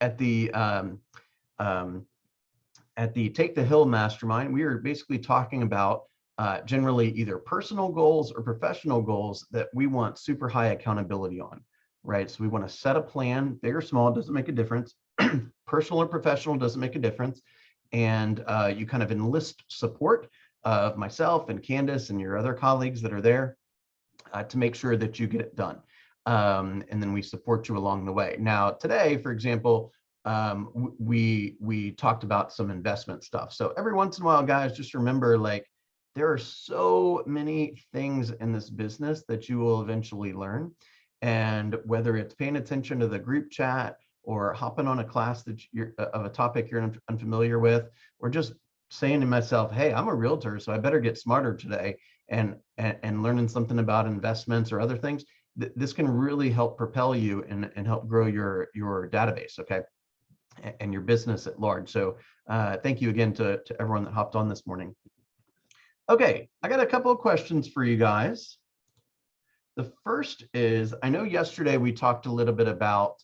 at the Take the Hill Mastermind, we are basically talking about generally either personal goals or professional goals that we want super high accountability on, right? So we want to set a plan, big or small, doesn't make a difference. Personal or professional doesn't make a difference. And you kind of enlist support of myself and Candace and your other colleagues that are there to make sure that you get it done. And then we support you along the way. Now, today, for example, we talked about some investment stuff. So every once in a while, guys, just remember, like, there are so many things in this business that you will eventually learn. And whether it's paying attention to the group chat or hopping on a class that you're of a topic you're unfamiliar with, or just saying to myself, hey, I'm a realtor, so I better get smarter today, and learning something about investments or other things, this can really help propel you and help grow your database, okay, and your business at large. So thank you again to everyone that hopped on this morning. Okay, I got a couple of questions for you guys. The first is, I know yesterday we talked a little bit about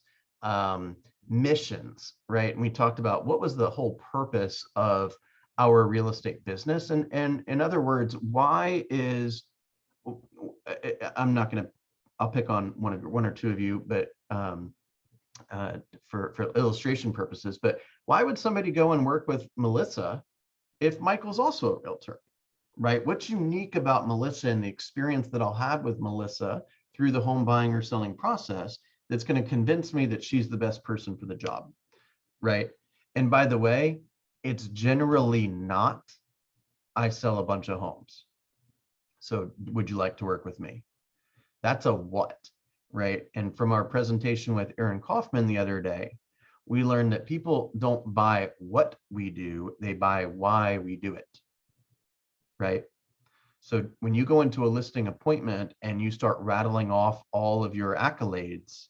missions, right? And we talked about what was the whole purpose of our real estate business. And in other words, why is, I'll pick on one or two of you, but for illustration purposes, but why would somebody go and work with Melissa if Michael's also a realtor? Right? What's unique about Melissa and the experience that I'll have with Melissa through the home buying or selling process that's going to convince me that she's the best person for the job, right? And by the way, it's generally not, I sell a bunch of homes, so would you like to work with me? That's a what, right? And from our presentation with Aaron Kaufman the other day, we learned that people don't buy what we do, they buy why we do it. Right? So when you go into a listing appointment and you start rattling off all of your accolades,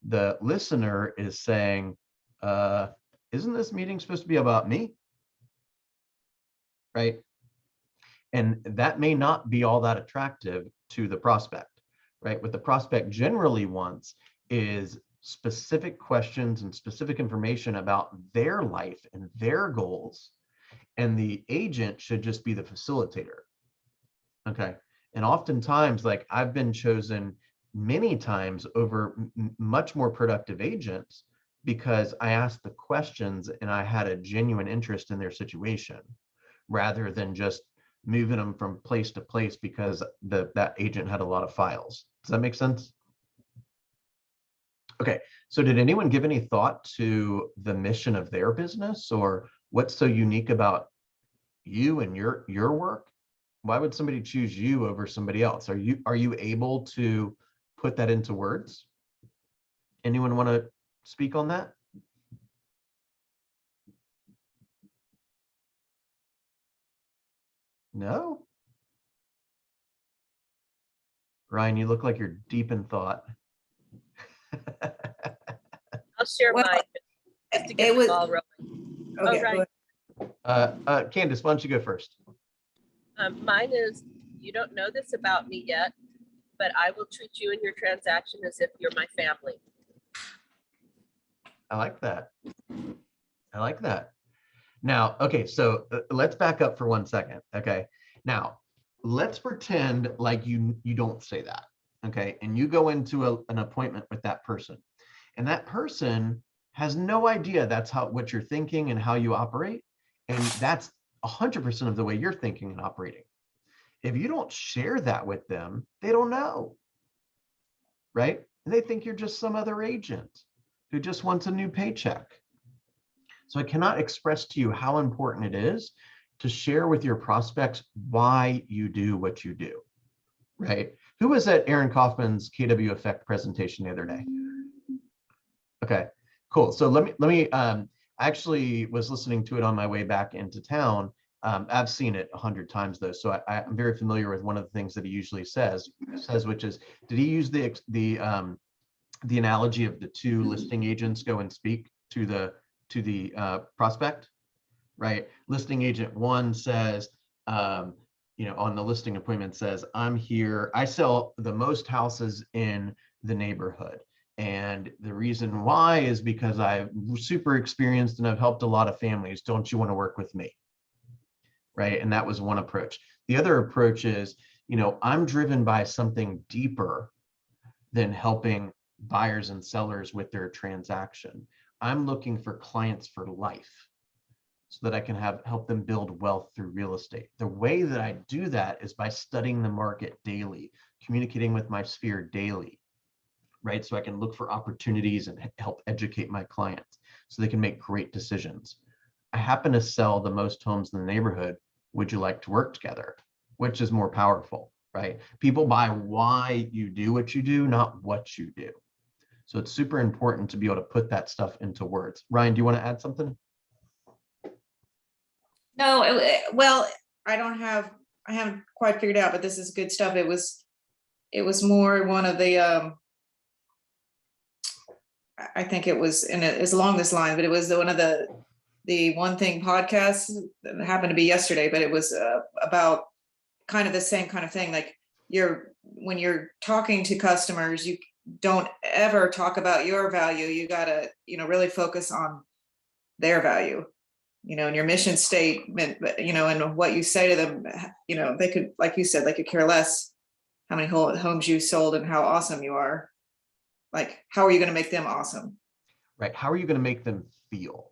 the listener is saying, isn't this meeting supposed to be about me? Right? And that may not be all that attractive to the prospect, right? What the prospect generally wants is specific questions and specific information about their life and their goals. And the agent should just be the facilitator. Okay. And oftentimes, like, I've been chosen many times over much more productive agents because I asked the questions and I had a genuine interest in their situation rather than just moving them from place to place because that agent had a lot of files. Does that make sense? Okay. So did anyone give any thought to the mission of their business, or what's so unique about you and your work? Why would somebody choose you over somebody else? Are you able to put that into words? Anyone want to speak on that? No? Ryan, you look like you're deep in thought. I'll share mine just to get the ball rolling. Okay, right. Candace, why don't you go first? Mine is, you don't know this about me yet, but I will treat you and your transaction as if you're my family. I like that. I like that. Now, okay, so let's back up for 1 second. Okay, now let's pretend like you don't say that. Okay, and you go into an appointment with that person, and that person has no idea that's what you're thinking and how you operate, and that's 100% of the way you're thinking and operating. If you don't share that with them, they don't know, right? They think you're just some other agent who just wants a new paycheck. So I cannot express to you how important it is to share with your prospects why you do what you do, right? Who was at Aaron Kaufman's KW Effect presentation the other day? Okay, cool. So let me I actually was listening to it on my way back into town. I've seen it 100 times though, so I'm very familiar with one of the things that he usually says, which is, did he use the analogy of the two listing agents go and speak to the prospect, right? Listing agent one says, on the listing appointment says, I'm here, I sell the most houses in the neighborhood, And the reason why is because I'm super experienced and I've helped a lot of families. Don't you want to work with me? Right. And that was one approach. The other approach is, I'm driven by something deeper than helping buyers and sellers with their transaction. I'm looking for clients for life so that I can help them build wealth through real estate. The way that I do that is by studying the market daily, communicating with my sphere daily, right? So I can look for opportunities and help educate my clients so they can make great decisions. I happen to sell the most homes in the neighborhood. Would you like to work together? Which is more powerful, right? People buy why you do what you do, not what you do. So it's super important to be able to put that stuff into words. Ryan, do you want to add something? No, well, I haven't quite figured out, but this is good stuff. It was more one of the, I think it was, and it's along this line, but it was one of the One Thing podcasts that happened to be yesterday, but it was about kind of the same kind of thing. Like when you're talking to customers, you don't ever talk about your value. You gotta, really focus on their value, and your mission statement, and what you say to them. They could, like you said, they could care less how many homes you sold and how awesome you are. Like, how are you going to make them awesome? Right. How are you going to make them feel?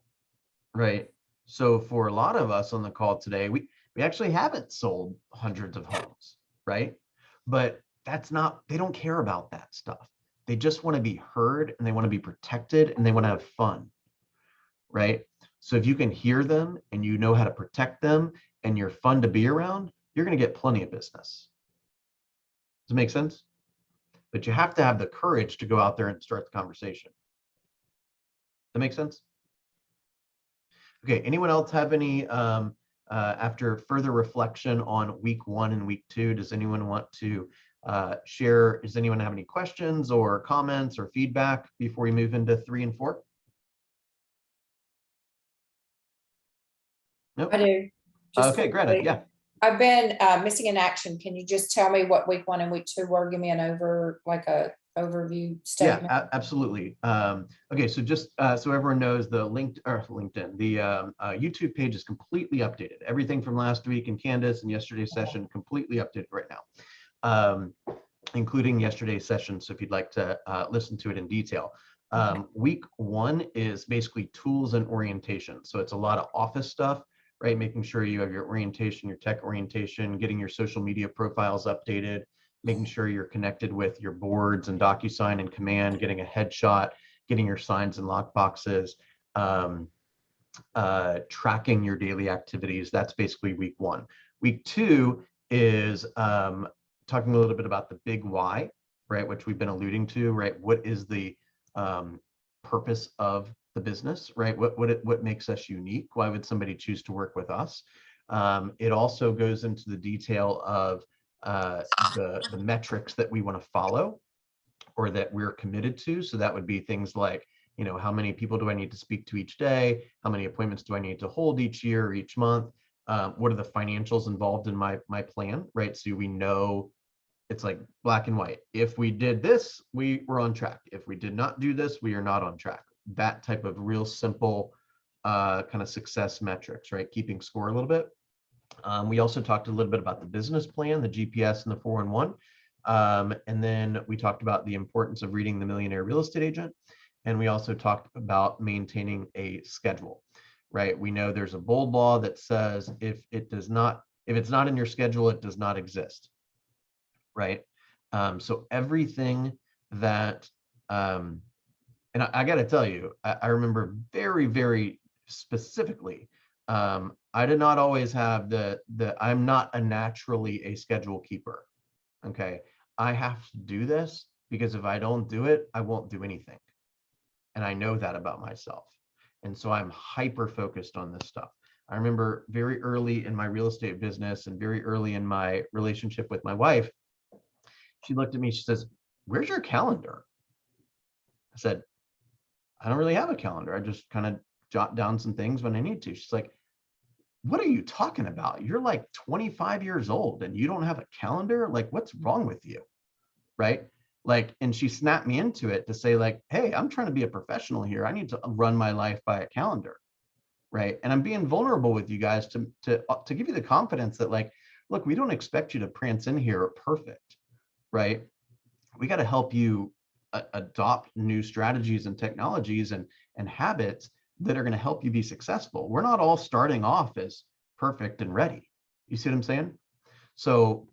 Right. So for a lot of us on the call today, we actually haven't sold hundreds of homes, right? But they don't care about that stuff. They just want to be heard and they want to be protected and they want to have fun, right? So if you can hear them and you know how to protect them and you're fun to be around, you're going to get plenty of business. Does it make sense? But you have to have the courage to go out there and start the conversation. That makes sense? Okay, anyone else have any, after further reflection on week 1 and week 2, does anyone want to share? Does anyone have any questions or comments or feedback before we move into 3 and 4? Nope. I do. Okay, Greta, yeah. I've been missing in action. Can you just tell me what week 1 and week 2 were? Give me an overview statement. Yeah, absolutely. Okay, so just so everyone knows, the LinkedIn, the YouTube page is completely updated. Everything from last week and Candace and yesterday's session completely updated right now, including yesterday's session. So if you'd like to listen to it in detail. Week 1 is basically tools and orientation. So it's a lot of office stuff, right? Making sure you have your orientation, your tech orientation, getting your social media profiles updated, making sure you're connected with your boards and DocuSign and Command, getting a headshot, getting your signs and lock boxes, tracking your daily activities. That's basically week 1. Week 2 is talking a little bit about the big why, right? Which we've been alluding to, right? What is the purpose of the business, right? What makes us unique? Why would somebody choose to work with us? It also goes into the detail of the metrics that we want to follow or that we're committed to. So that would be things like, how many people do I need to speak to each day? How many appointments do I need to hold each year or each month? What are the financials involved in my plan, right? So we know it's like black and white. If we did this, we were on track. If we did not do this, we are not on track. That type of real simple kind of success metrics, right? Keeping score a little bit. We also talked a little bit about the business plan, the GPS and the 411. And then we talked about the importance of reading The Millionaire Real Estate Agent. And we also talked about maintaining a schedule, right? We know there's a bold law that says if it's not in your schedule, it does not exist, right? So everything that, and I got to tell you, I remember very, very specifically, I did not always have I'm not naturally a schedule keeper. Okay. I have to do this because if I don't do it, I won't do anything. And I know that about myself. And so I'm hyper focused on this stuff. I remember very early in my real estate business and very early in my relationship with my wife, she looked at me, she says, "Where's your calendar?" I said, "I don't really have a calendar. I just kind of jot down some things when I need to." She's like, "What are you talking about? You're like 25 years old and you don't have a calendar? Like, what's wrong with you?" Right? Like, and she snapped me into it to say like, hey, I'm trying to be a professional here. I need to run my life by a calendar. Right. And I'm being vulnerable with you guys to give you the confidence that like, look, we don't expect you to prance in here perfect. Right. We got to help you adopt new strategies and technologies and habits that are going to help you be successful. We're not all starting off as perfect and ready. You see what I'm saying? So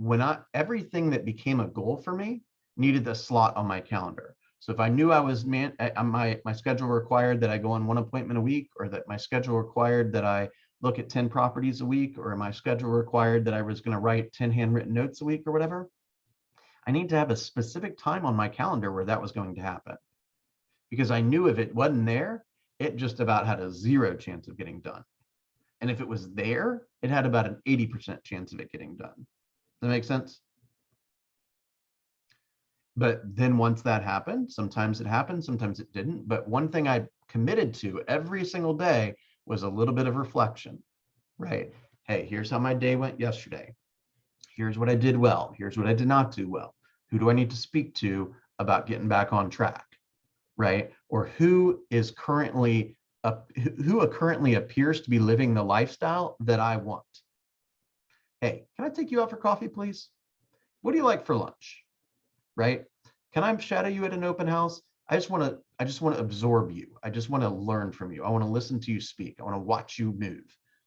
everything that became a goal for me needed a slot on my calendar. So if I knew I was my schedule required that I go on one appointment a week, or that my schedule required that I look at 10 properties a week, or my schedule required that I was going to write 10 handwritten notes a week or whatever, I need to have a specific time on my calendar where that was going to happen. Because I knew if it wasn't there, it just about had a 0 chance of getting done. And if it was there, it had about an 80% chance of it getting done. Does that make sense? But then once that happened, sometimes it happened, sometimes it didn't. But one thing I committed to every single day was a little bit of reflection, right? Hey, here's how my day went yesterday. Here's what I did well. Here's what I did not do well. Who do I need to speak to about getting back on track, right? Or who currently appears to be living the lifestyle that I want? Hey, can I take you out for coffee, please? What do you like for lunch? Right? Can I shadow you at an open house? I just want to absorb you. I just want to learn from you. I want to listen to you speak. I want to watch you move.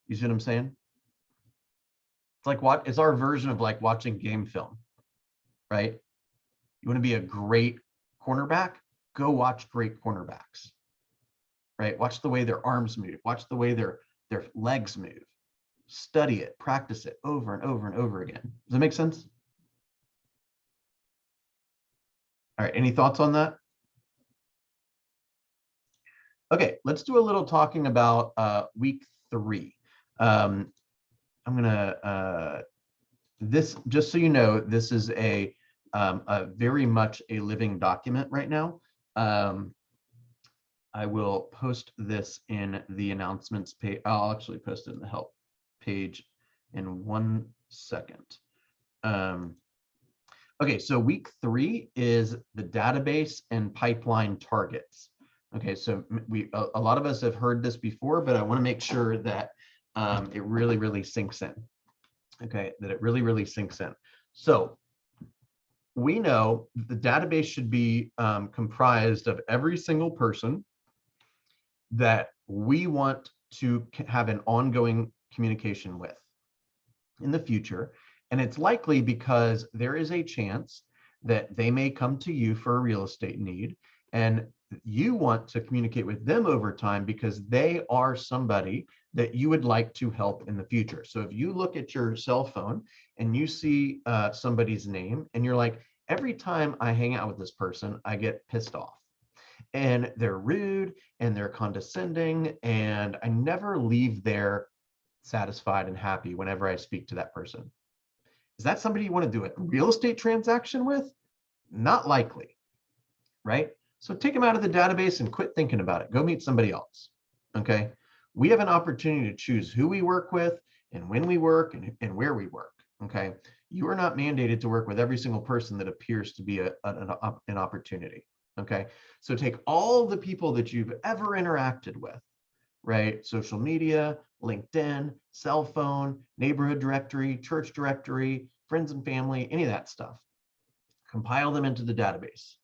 You see what I'm saying? It's like it's our version of like watching game film, right? You want to be a great cornerback? Go watch great cornerbacks, right? Watch the way their arms move. Watch the way their legs move. Study it, practice it over and over and over again. Does that make sense? All right, any thoughts on that? Okay, let's do a little talking about week 3. I'm gonna, this, just so you know, this is a very much a living document right now. I will post this in the announcements page. I'll actually post it in the help page in 1 second. Okay, so week 3 is the database and pipeline targets. Okay, so a lot of us have heard this before, but I want to make sure that it really, really sinks in. Okay, that it really, really sinks in. So we know the database should be comprised of every single person that we want to have an ongoing communication with in the future. And it's likely because there is a chance that they may come to you for a real estate need, and you want to communicate with them over time because they are somebody that you would like to help in the future. So if you look at your cell phone and you see somebody's name and you're like, every time I hang out with this person, I get pissed off. And they're rude and they're condescending, and I never leave there satisfied and happy whenever I speak to that person. Is that somebody you want to do a real estate transaction with? Not likely, right? So take them out of the database and quit thinking about it. Go meet somebody else, okay? We have an opportunity to choose who we work with and when we work and where we work, okay? You are not mandated to work with every single person that appears to be an opportunity, okay? So take all the people that you've ever interacted with, right? Social media, LinkedIn, cell phone, neighborhood directory, church directory, friends and family, any of that stuff. Compile them into the database,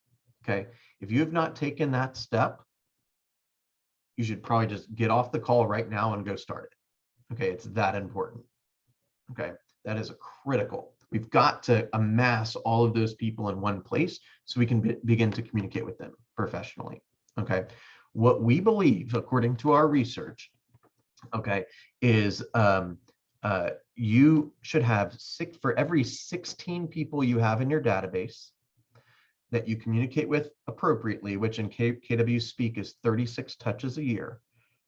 okay? If you have not taken that step, you should probably just get off the call right now and go start it, okay? It's that important, okay? That is critical. We've got to amass all of those people in one place so we can begin to communicate with them professionally, okay? What we believe, according to our research, okay, is you should have for every 16 people you have in your database that you communicate with appropriately, which in KW speak is 36 touches a year,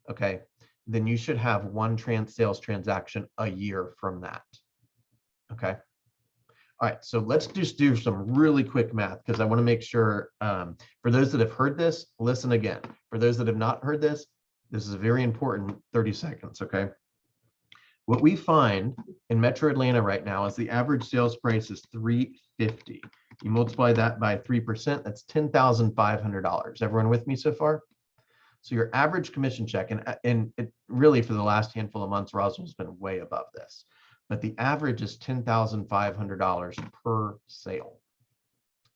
okay, then you should have 1 sales transaction a year from that, okay? All right, so let's just do some really quick math because I want to make sure for those that have heard this, listen again. For those that have not heard this, this is a very important 30 seconds, okay? What we find in Metro Atlanta right now is the average sales price is $350. You multiply that by 3%, that's $10,500. Everyone with me so far? So your average commission check, and it really for the last handful of months, Roswell's been way above this, but the average is $10,500 per sale.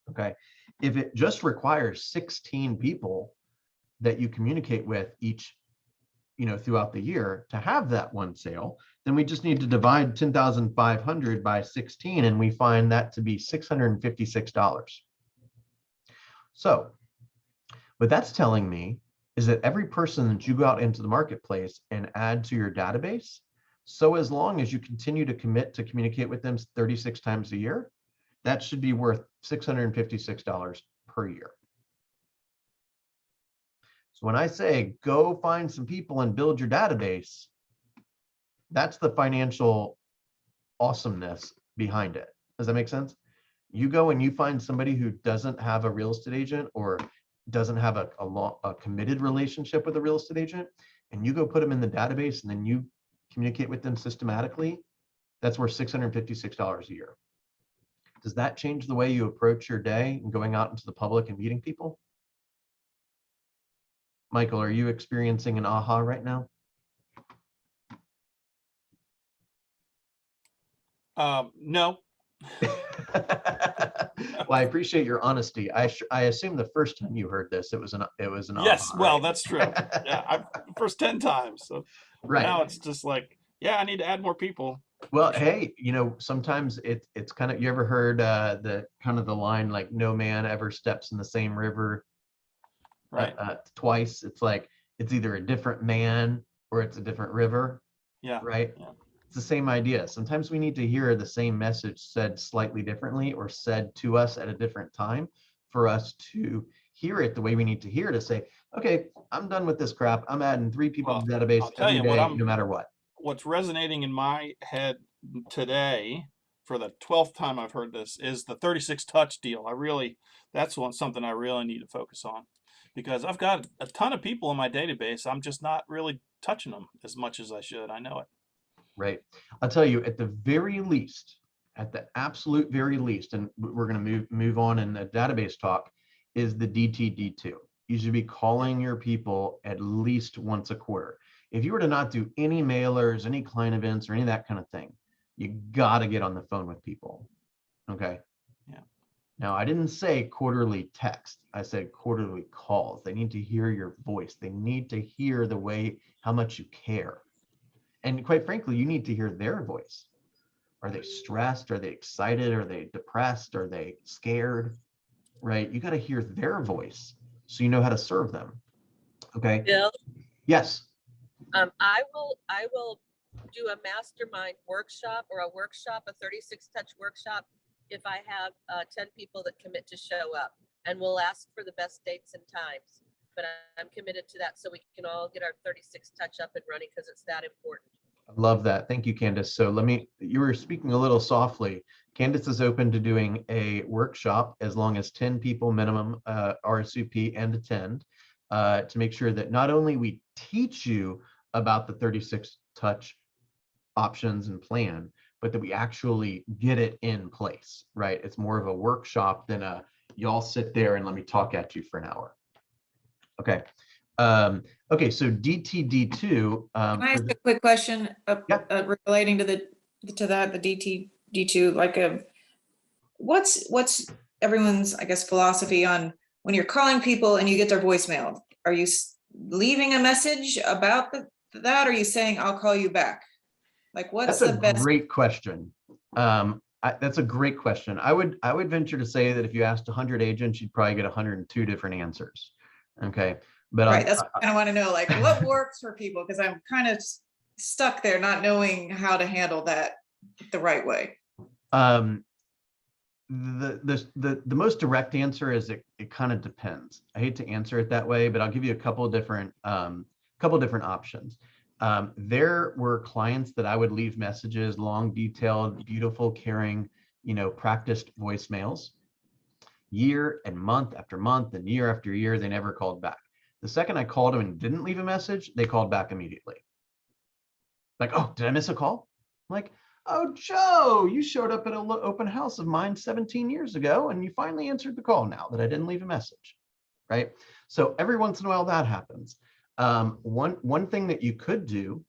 Okay. If it just requires 16 people that you communicate with each, throughout the year to have that one sale, then we just need to divide 10,500 by 16, and we find that to be $656. So what that's telling me is that every person that you go out into the marketplace and add to your database, so as long as you continue to commit to communicate with them 36 times a year, that should be worth $656 per year. So when I say go find some people and build your database, that's the financial awesomeness behind it. Does that make sense? You go and you find somebody who doesn't have a real estate agent or doesn't have a committed relationship with a real estate agent, and you go put them in the database and then you communicate with them systematically, that's worth $656 a year. Does that change the way you approach your day and going out into the public and meeting people? Michael, are you experiencing an aha right now? No. Well, I appreciate your honesty. I assume the first time you heard this, it was an Yes, aha, well, right? that's true. Yeah, first 10 times. So Right. now it's just like, yeah, I need to add more people. Well, hey, sometimes it's kind of, you ever heard the kind of the line like no man ever steps in the same river Right. twice. It's like it's either a different man or it's a different river. Yeah. Right. Yeah. It's the same idea. Sometimes we need to hear the same message said slightly differently or said to us at a different time for us to hear it the way we need to hear it, to say, okay, I'm done with this crap. I'm adding 3 people to the database I'll tell every you day, what no matter what. What's resonating in my head today, for the 12th time I've heard this, is the 36 touch deal. That's something I really need to focus on, because I've got a ton of people in my database. I'm just not really touching them as much as I should. I know it. Right. I'll tell you, at the very least, at the absolute very least, and we're going to move on in the database talk, is the DTD2. You should be calling your people at least once a quarter. If you were to not do any mailers, any client events, or any of that kind of thing, you got to get on the phone with people. Okay. Yeah. Now, I didn't say quarterly text. I said quarterly calls. They need to hear your voice. They need to hear the way, how much you care. And quite frankly, you need to hear their voice. Are they stressed? Are they excited? Are they depressed? Are they scared? Right? You got to hear their voice so you know how to serve them. Okay. Bill, Yes. I will do a mastermind workshop or a 36 touch workshop if I have 10 people that commit to show up, and we'll ask for the best dates and times. But I'm committed to that so we can all get our 36 touch up and running, because it's that important. I love that. Thank you, Candace. So you were speaking a little softly. Candace is open to doing a workshop as long as 10 people minimum RSVP and attend to make sure that not only we teach you about the 36 touch options and plan, but that we actually get it in place, right? It's more of a workshop than y'all sit there and let me talk at you for an hour. Okay. Okay, so DTD2. Can I ask a quick question relating to the DTD2? Like, what's everyone's, I guess, philosophy on when you're calling people and you get their voicemail? Are you leaving a message about that? Or are you saying I'll call you back? Like, what's the best? That's a great question. That's a great question. I would venture to say that if you asked 100 agents, you'd probably get 102 different answers. Okay. But right, that's what I want to know, like what works for people, because I'm kind of stuck there not knowing how to handle that the right way. The most direct answer is it kind of depends. I hate to answer it that way, but I'll give you a couple different options. There were clients that I would leave messages, long, detailed, beautiful, caring, practiced voicemails, year and month after month and year after year. They never called back. The second I called them and didn't leave a message, they called back immediately. Like, oh, did I miss a call? Like, oh, Joe, you showed up at an open house of mine 17 years ago, and you finally answered the call now that I didn't leave a message, right? So every once in a while that happens. One thing that you could do,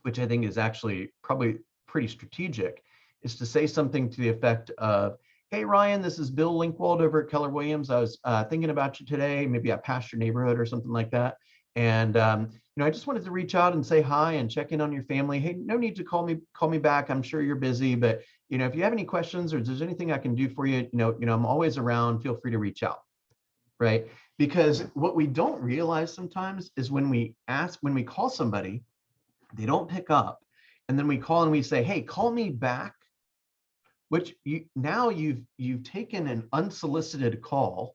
which I think is actually probably pretty strategic, is to say something to the effect of, hey, Ryan, this is Bill Linkwald over at Keller Williams. I was thinking about you today. Maybe I passed your neighborhood or something like that. And I just wanted to reach out and say hi and check in on your family. Hey, no need to call me back. I'm sure you're busy, but if you have any questions or if there's anything I can do for you, I'm always around. Feel free to reach out, right? Because what we don't realize sometimes is when we call somebody, they don't pick up, and then we call and we say, hey, call me back, which you've taken an unsolicited call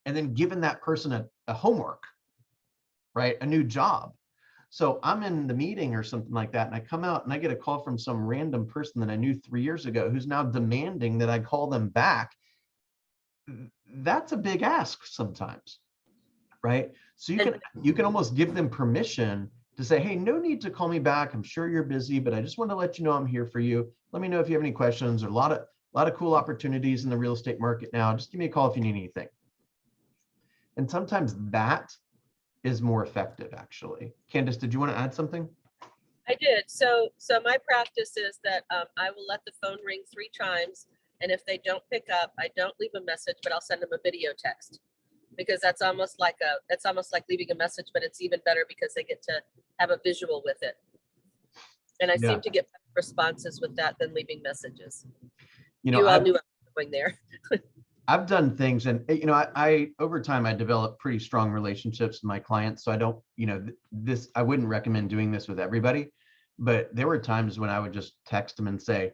and then given that person a homework, right? A new job. So I'm in the meeting or something like that, and I come out and I get a call from some random person that I knew 3 years ago who's now demanding that I call them back. That's a big ask sometimes, right? So you can almost give them permission to say, hey, no need to call me back. I'm sure you're busy, but I just want to let you know I'm here for you. Let me know if you have any questions. There are a lot of cool opportunities in the real estate market now. Just give me a call if you need anything. And sometimes that is more effective, actually. Candace, did you want to add something? I did. So my practice is that I will let the phone ring 3 times. And if they don't pick up, I don't leave a message, but I'll send them a video text, because that's almost like leaving a message, but it's even better because they get to have a visual with it. And I seem to get better responses with that than leaving messages. You all knew I was going there. I've done things, and I over time I developed pretty strong relationships with my clients. So I don't, I wouldn't recommend doing this with everybody, but there were times when I would just text them and say,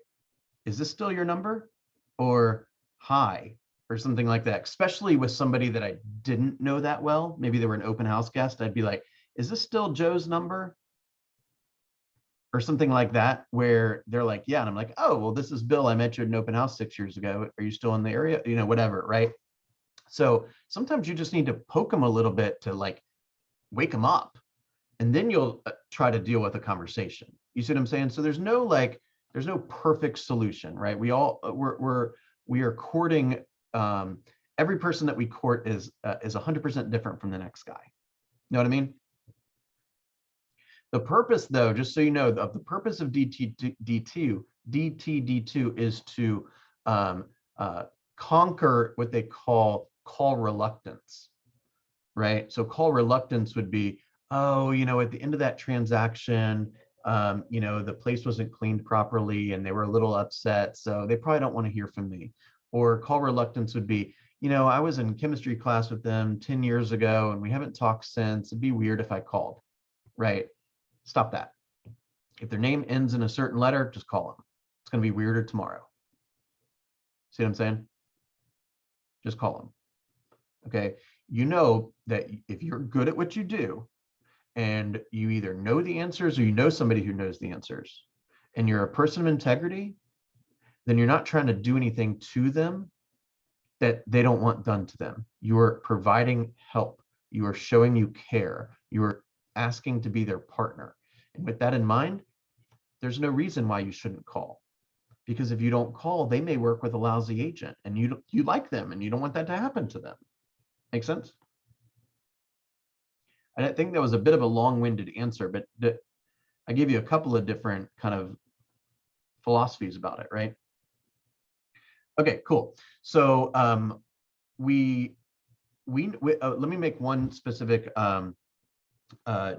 "Is this still your number?" or "Hi," or something like that. Especially with somebody that I didn't know that well, maybe they were an open house guest. I'd be like, "Is this still Joe's number?" or something like that, where they're like, yeah. And I'm like, oh, well, this is Bill. I met you at an open house 6 years ago. Are you still in the area? Whatever, right? So sometimes you just need to poke them a little bit to like wake them up, and then you'll try to deal with a conversation. You see what I'm saying? So there's no perfect solution, right? We are courting. Every person that we court is 100% different from the next guy. Know what I mean? The purpose, though, just so you know, of the purpose of DTD2 is to conquer what they call reluctance, right? So call reluctance would be, oh, at the end of that transaction, the place wasn't cleaned properly and they were a little upset, so they probably don't want to hear from me. Or call reluctance would be, I was in chemistry class with them 10 years ago and we haven't talked since. It'd be weird if I called, right? Stop that. If their name ends in a certain letter, just call them. It's going to be weirder tomorrow. See what I'm saying? Just call them. Okay. You know that if you're good at what you do and you either know the answers or you know somebody who knows the answers and you're a person of integrity, then you're not trying to do anything to them that they don't want done to them. You are providing help. You are showing you care. You are asking to be their partner. And with that in mind, there's no reason why you shouldn't call. Because if you don't call, they may work with a lousy agent and you like them and you don't want that to happen to them. Make sense? I think that was a bit of a long-winded answer, but I gave you a couple of different kind of philosophies about it, right? Okay, cool. So let me make one specific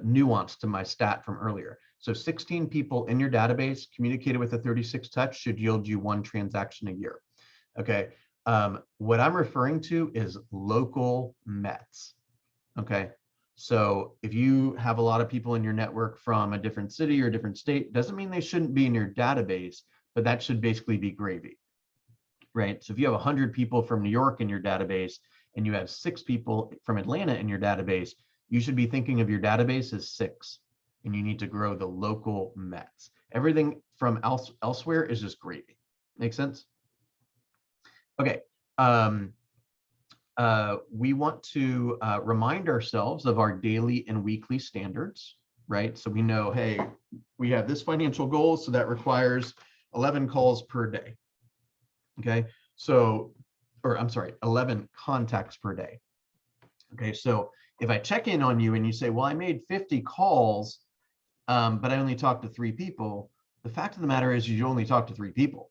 nuance to my stat from earlier. So 16 people in your database communicated with a 36 touch should yield you 1 transaction a year. Okay. What I'm referring to is local METs. Okay. So if you have a lot of people in your network from a different city or different state, doesn't mean they shouldn't be in your database, but that should basically be gravy, right? So if you have 100 people from New York in your database and you have 6 people from Atlanta in your database, you should be thinking of your database as 6, and you need to grow the local METs. Everything from elsewhere is just gravy. Make sense? Okay. We want to remind ourselves of our daily and weekly standards. right? So we know, hey, we have this financial goal, so that requires 11 calls per day. Okay, so, or I'm sorry, 11 contacts per day. Okay, so if I check in on you and you say, well, I made 50 calls, but I only talked to 3 people, the fact of the matter is you only talked to 3 people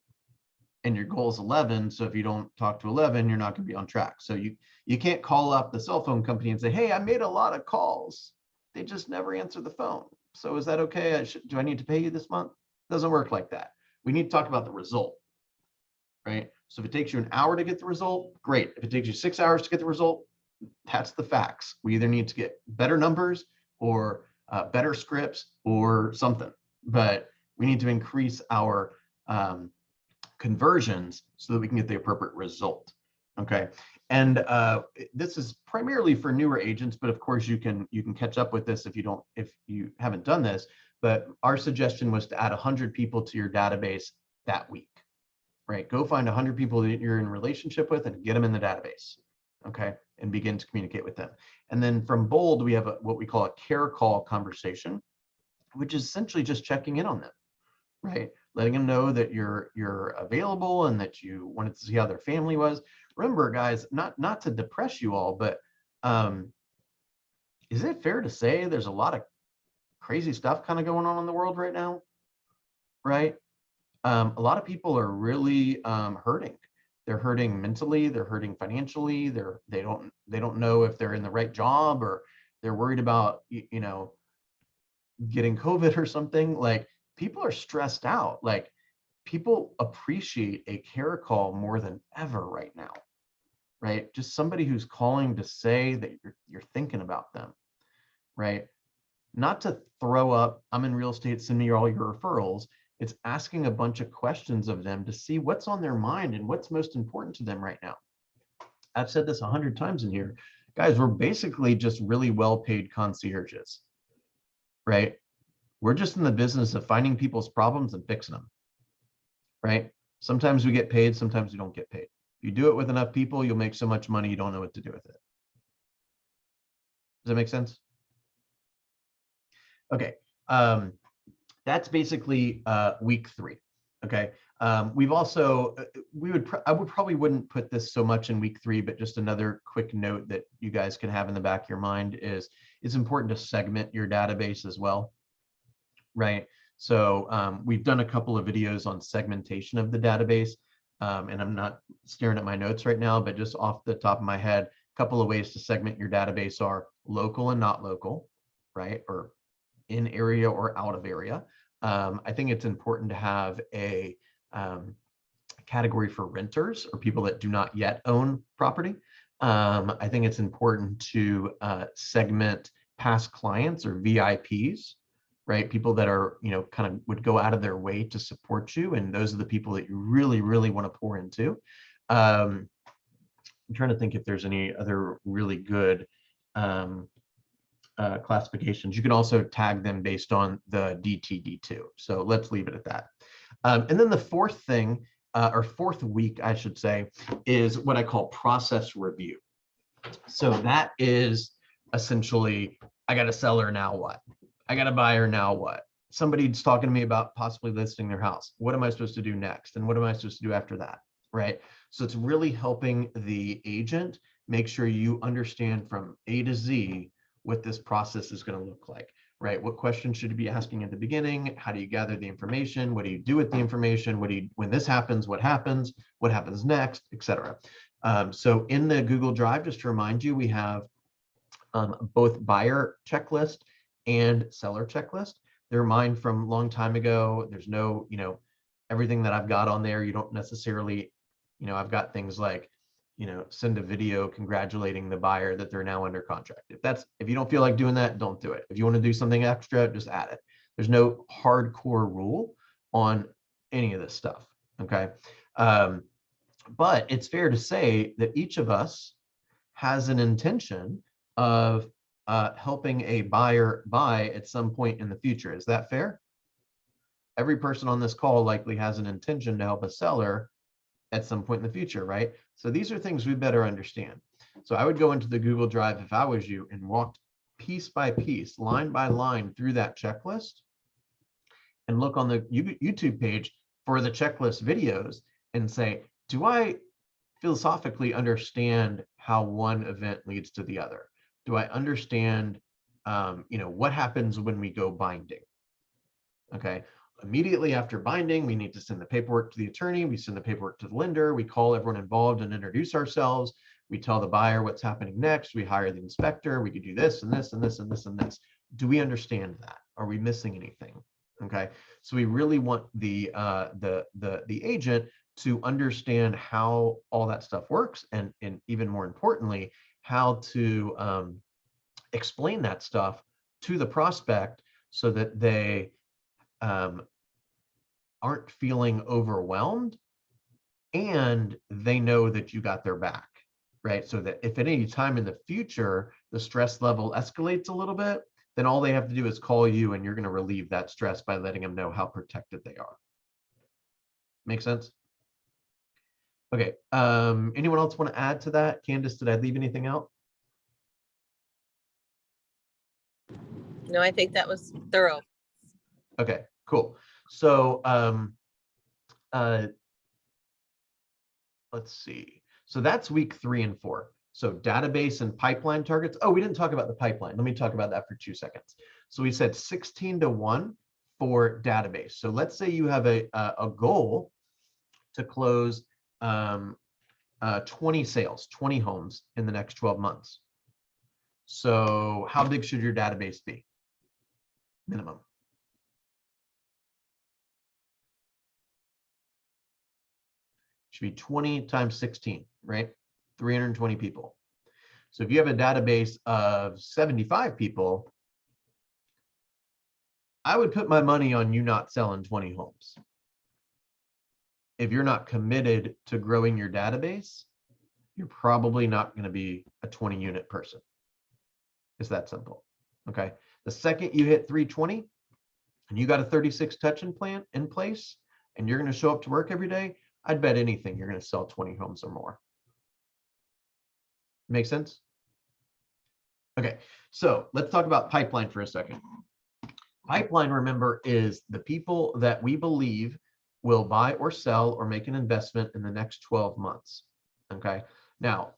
and your goal is 11. So if you don't talk to 11, you're not going to be on track. So you can't call up the cell phone company and say, hey, I made a lot of calls. They just never answer the phone. So is that okay? Do I need to pay you this month? It doesn't work like that. We need to talk about the result, right? So if it takes you an hour to get the result, great. If it takes you 6 hours to get the result, that's the facts. We either need to get better numbers or better scripts or something, but we need to increase our conversions so that we can get the appropriate result. Okay, and this is primarily for newer agents, but of course you can catch up with this if you haven't done this. But our suggestion was to add 100 people to your database that week, right? Go find 100 people that you're in relationship with and get them in the database, okay, and begin to communicate with them. And then from Bold, we have what we call a care call conversation, which is essentially just checking in on them, right? Letting them know that you're available and that you wanted to see how their family was. Remember, guys, not to depress you all, but is it fair to say there's a lot of crazy stuff kind of going on in the world right now, right? A lot of people are really hurting. They're hurting mentally, they're hurting financially, they don't know if they're in the right job, or they're worried about getting COVID or something. Like, people are stressed out. Like, people appreciate a care call more than ever right now, right? Just somebody who's calling to say that you're thinking about them, right? Not to throw up, I'm in real estate, send me all your referrals. It's asking a bunch of questions of them to see what's on their mind and what's most important to them right now. I've said this 100 times in here. Guys, we're basically just really well-paid concierges, right? We're just in the business of finding people's problems and fixing them, right? Sometimes we get paid, sometimes we don't get paid. If you do it with enough people, you'll make so much money you don't know what to do with it. Does that make sense? Okay, that's basically week 3. Okay, we've also I would probably wouldn't put this so much in week 3, but just another quick note that you guys can have in the back of your mind is it's important to segment your database as well, right? So we've done a couple of videos on segmentation of the database, and I'm not staring at my notes right now, but just off the top of my head, a couple of ways to segment your database are local and not local, right? Or in area or out of area. I think it's important to have a category for renters or people that do not yet own property. I think it's important to segment past clients or VIPs, right? People that are, kind of would go out of their way to support you. And those are the people that you really, really want to pour into. I'm trying to think if there's any other really good classifications. You can also tag them based on the DTD2. So let's leave it at that. And then the fourth thing, or fourth week, I should say, is what I call process review. So that is essentially, I got a seller, now what? I got a buyer, now what? Somebody's talking to me about possibly listing their house. What am I supposed to do next? And what am I supposed to do after that, right? So it's really helping the agent make sure you understand from A to Z what this process is going to look like, right? What questions should you be asking at the beginning? How do you gather the information? What do you do with the information? When this happens, what happens next, etc. So in the Google Drive, just to remind you, we have both buyer checklist and seller checklist. They're mine from a long time ago. There's no, everything that I've got on there, you don't necessarily, I've got things like, send a video congratulating the buyer that they're now under contract. If you don't feel like doing that, don't do it. If you want to do something extra, just add it. There's no hardcore rule on any of this stuff, okay? But it's fair to say that each of us has an intention of helping a buyer buy at some point in the future. Is that fair? Every person on this call likely has an intention to help a seller at some point in the future, right? So these are things we better understand. So I would go into the Google Drive if I was you and walked piece by piece, line by line through that checklist and look on the YouTube page for the checklist videos and say, do I philosophically understand how one event leads to the other? Do I understand, what happens when we go binding? Okay. Immediately after binding, we need to send the paperwork to the attorney. We send the paperwork to the lender. We call everyone involved and introduce ourselves. We tell the buyer what's happening next. We hire the inspector. We could do this and this and this and this and this. Do we understand that? Are we missing anything? Okay. So we really want the agent to understand how all that stuff works, and even more importantly, how to explain that stuff to the prospect so that they aren't feeling overwhelmed and they know that you got their back, right? So that if at any time in the future the stress level escalates a little bit, then all they have to do is call you and you're going to relieve that stress by letting them know how protected they are. Make sense? Okay. Anyone else want to add to that? Candace, did I leave anything out? No, I think that was thorough. Okay, cool. So let's see. So that's week 3 and 4. So database and pipeline targets. Oh, we didn't talk about the pipeline. Let me talk about that for 2 seconds. So we said 16-1 for database. So let's say you have a goal to close 20 sales, 20 homes in the next 12 months. So how big should your database be? Minimum. Should be 20 times 16, right? 320 people. So if you have a database of 75 people, I would put my money on you not selling 20 homes. If you're not committed to growing your database, you're probably not going to be a 20 unit person. It's that simple. Okay. The second you hit 320 and you got a 36 touch in place and you're going to show up to work every day, I'd bet anything you're going to sell 20 homes or more. Make sense? Okay, so let's talk about pipeline for a second. Pipeline, remember, is the people that we believe will buy or sell or make an investment in the next 12 months. Okay, now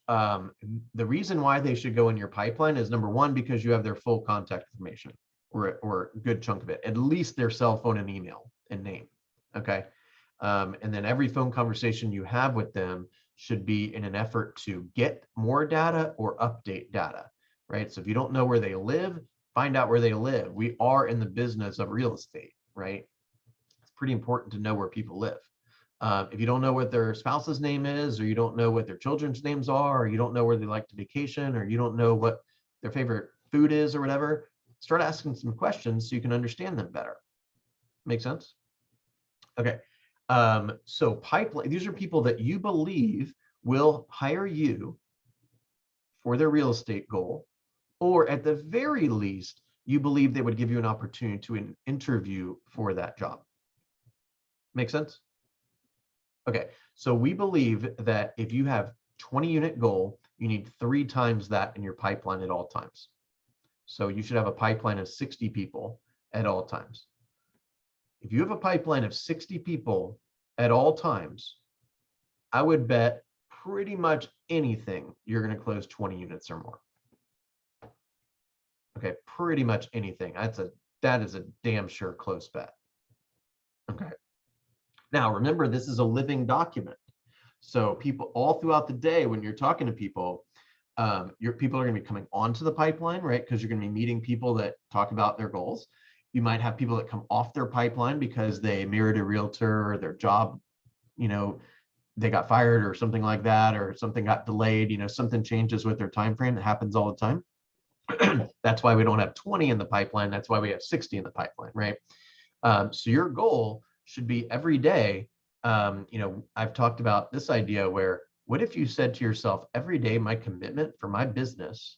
the reason why they should go in your pipeline is, number one, because you have their full contact information, or a good chunk of it, at least their cell phone and email and name. Okay. And then every phone conversation you have with them should be in an effort to get more data or update data, right? So if you don't know where they live, find out where they live. We are in the business of real estate, right? It's pretty important to know where people live. If you don't know what their spouse's name is, or you don't know what their children's names are, or you don't know where they like to vacation, or you don't know what their favorite food is or whatever, start asking some questions so you can understand them better. Make sense? Okay. So pipeline, these are people that you believe will hire you for their real estate goal, or at the very least, you believe they would give you an opportunity to interview for that job. Make sense? Okay, so we believe that if you have 20 unit goal, you need 3 times that in your pipeline at all times. So you should have a pipeline of 60 people at all times. If you have a pipeline of 60 people at all times, I would bet pretty much anything you're going to close 20 units or more. Okay, pretty much anything. That is a damn sure close bet. Okay. Now, remember, this is a living document. So people all throughout the day, when you're talking to people, your people are going to be coming onto the pipeline, right? Because you're going to be meeting people that talk about their goals. You might have people that come off their pipeline because they married a realtor, or their job, they got fired or something like that, or something got delayed, something changes with their time frame. It happens all the time. That's why we don't have 20 in the pipeline. That's why we have 60 in the pipeline, right? So your goal should be every day. I've talked about this idea where, what if you said to yourself, every day my commitment for my business,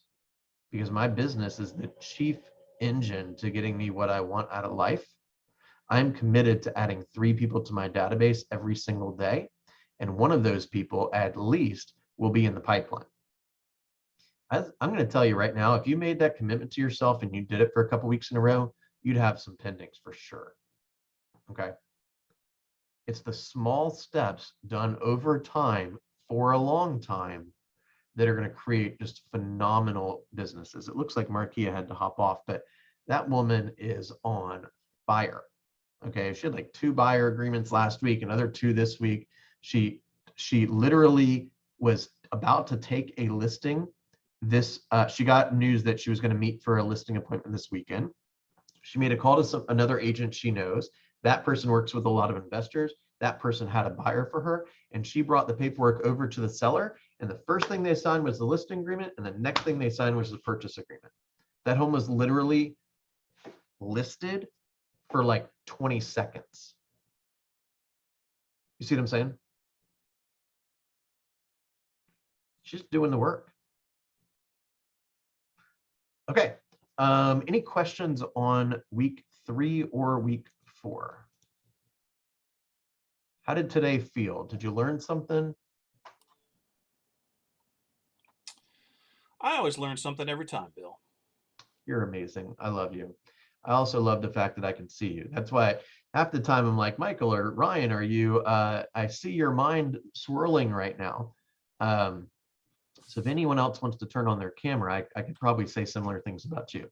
because my business is the chief engine to getting me what I want out of life, I'm committed to adding 3 people to my database every single day. And one of those people at least will be in the pipeline. I'm going to tell you right now, if you made that commitment to yourself and you did it for a couple weeks in a row, you'd have some pendings for sure. Okay. It's the small steps done over time for a long time that are going to create just phenomenal businesses. It looks like Markia had to hop off, but that woman is on fire. Okay. She had like 2 buyer agreements last week, another 2 this week. She literally was about to take a listing. She got news that she was going to meet for a listing appointment this weekend. She made a call to another agent she knows. That person works with a lot of investors. That person had a buyer for her, and she brought the paperwork over to the seller. And the first thing they signed was the listing agreement, and the next thing they signed was the purchase agreement. That home was literally listed for like 20 seconds. You see what I'm saying? She's doing the work. Okay. Any questions on week 3 or week 4? How did today feel? Did you learn something? I always learn something every time, Bill. You're amazing. I love you. I also love the fact that I can see you. That's why half the time I'm like, Michael or Ryan, are you, I see your mind swirling right now. So if anyone else wants to turn on their camera, I could probably say similar things about you.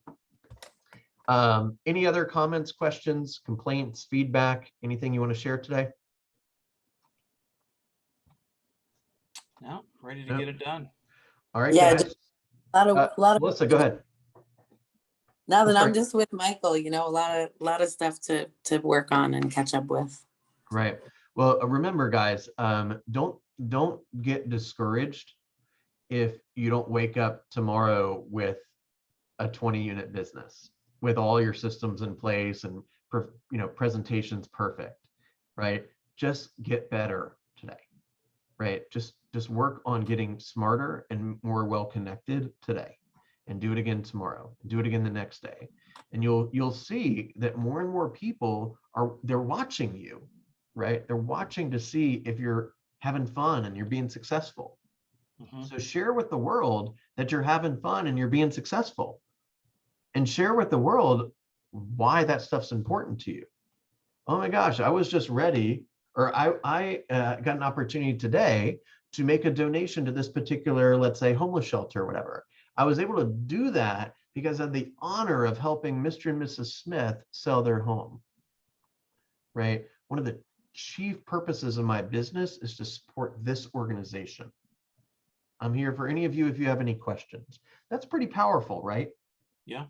Any other comments, questions, complaints, feedback, anything you want to share today? No, ready to get it done. All right, Yeah, guys. just a lot of Melissa, go ahead. now that sorry. I'm just with Michael, you know, a lot of stuff to work on and catch up with. Right. Well, remember, guys, don't get discouraged if you don't wake up tomorrow with a 20-unit business with all your systems in place and presentations perfect, right? Just get better today, right? Just work on getting smarter and more well connected today, and do it again tomorrow. Do it again the next day, and you'll see that more and more people they're watching you, right? They're watching to see if you're having fun and you're being successful. So share with the world that you're having fun and you're being successful, and share with the world why that stuff's important to you. Oh my gosh, I was just ready, or I got an opportunity today to make a donation to this particular, let's say, homeless shelter or whatever. I was able to do that because I had the honor of helping Mr. and Mrs. Smith sell their home, right? One of the chief purposes of my business is to support this organization. I'm here for any of you if you have any questions. That's pretty powerful, right? Yeah.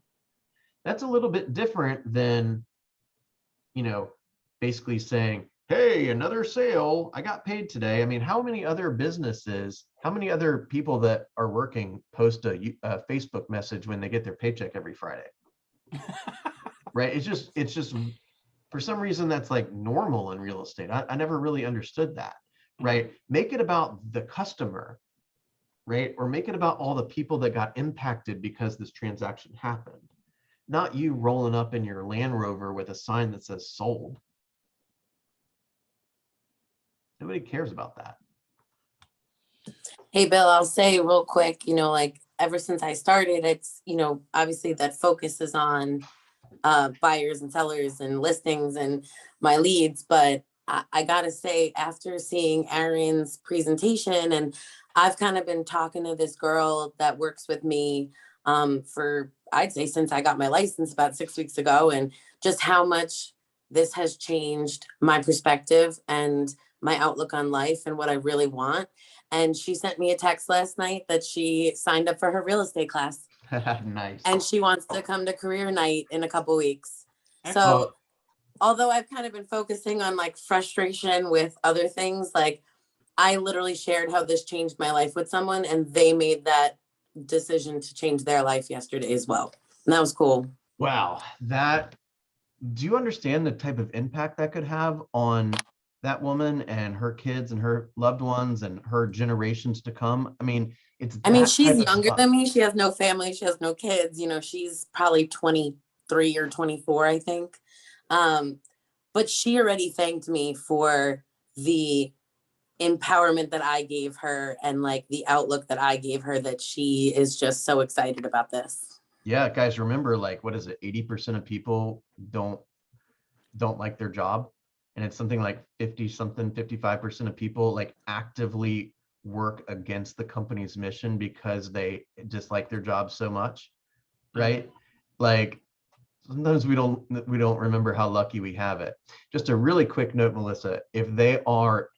That's a little bit different than, basically saying, hey, another sale, I got paid today. I mean, how many other businesses, how many other people that are working post a Facebook message when they get their paycheck every Friday? Right? It's just for some reason that's like normal in real estate. I never really understood that, right? Make it about the customer, right? Or make it about all the people that got impacted because this transaction happened. Not you rolling up in your Land Rover with a sign that says sold. Nobody cares about that. Hey, Bill, I'll say real quick, like ever since I started, it's, obviously that focus is on buyers and sellers and listings and my leads. But I gotta say, after seeing Aaron's presentation, and I've kind of been talking to this girl that works with me for, I'd say, since I got my license about 6 weeks ago, and just how much this has changed my perspective and my outlook on life and what I really want. And she sent me a text last night that she signed up for her real estate class. Nice. And she wants to come to career night in a couple weeks. Excellent. So although I've kind of been focusing on like frustration with other things, like I literally shared how this changed my life with someone, and they made that decision to change their life yesterday as well. And that was cool. Wow. Do you understand the type of impact that could have on that woman and her kids and her loved ones and her generations to come? I mean, she's younger than me. She has no family. She has no kids. She's probably 23 or 24, I think. But she already thanked me for the empowerment that I gave her and like the outlook that I gave her, that she is just so excited about this. Yeah, guys, remember, like, what is it? 80% of people don't like their job. And it's something like 55% of people like actively work against the company's mission because they dislike their job so much, right? Like, sometimes we don't remember how lucky we have it. Just a really quick note, Melissa, if they are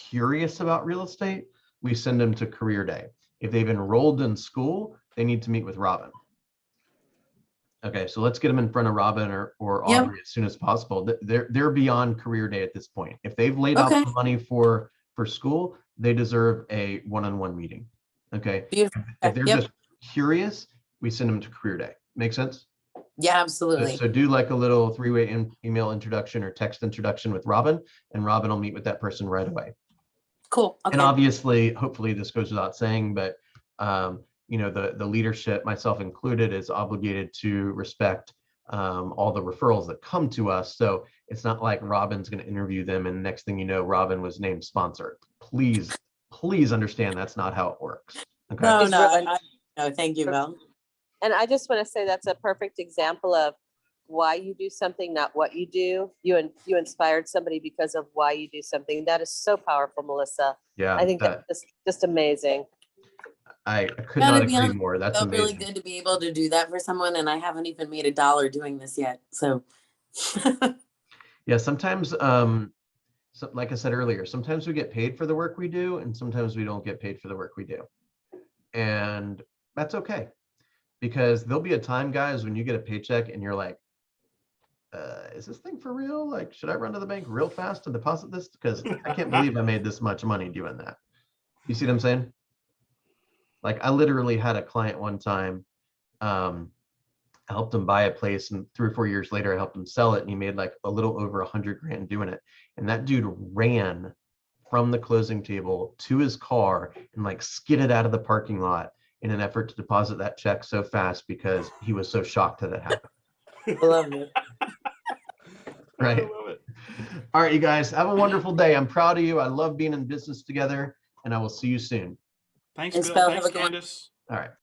curious about real estate, we send them to Career Day. If they've enrolled in school, they need to meet with Robin. Okay, so let's get them in front of Robin or Yep. Audrey as soon as possible. They're beyond Career Day at this point. If they've laid out Okay. the money for school, they deserve a one-on-one meeting. Okay. Beautiful. If they're Yep. just curious, we send them to Career Day. Make sense? Yeah, absolutely. So do like a little three-way email introduction or text introduction with Robin, and Robin will meet with that person right away. Cool. Okay. And obviously, hopefully this goes without saying, but you know, the leadership, myself included, is obligated to respect all the referrals that come to us. So it's not like Robin's going to interview them and next thing you know, Robin was named sponsor. Please understand that's not how it works. Okay. No, She's no, really- no, thank you, Mel. And I just want to say that's a perfect example of why you do something, not what you do. You inspired somebody because of why you do something. That is so powerful, Melissa. Yeah, I think that's just amazing. I could Yeah, not to be agree honest, more. That's Felt really amazing. good to be able to do that for someone, and I haven't even made $1 doing this yet. So Yeah, sometimes, so like I said earlier, sometimes we get paid for the work we do, and sometimes we don't get paid for the work we do. And that's okay. Because there'll be a time, guys, when you get a paycheck and you're like, is this thing for real? Like, should I run to the bank real fast to deposit this? Because I can't believe I made this much money doing that. You see what I'm saying? Like, I literally had a client one time, I helped him buy a place, and 3 or 4 years later, I helped him sell it, and he made like a little over 100 grand doing it. And that dude ran from the closing table to his car and like skidded out of the parking lot in an effort to deposit that check so fast because he was so shocked that it happened. I love it. Right. I love it. All right, you guys, have a wonderful day. I'm proud of you. I love being in business together, and I will see you soon. Thanks, And Bill. Spell, Thanks, have a good one. Candace. All right.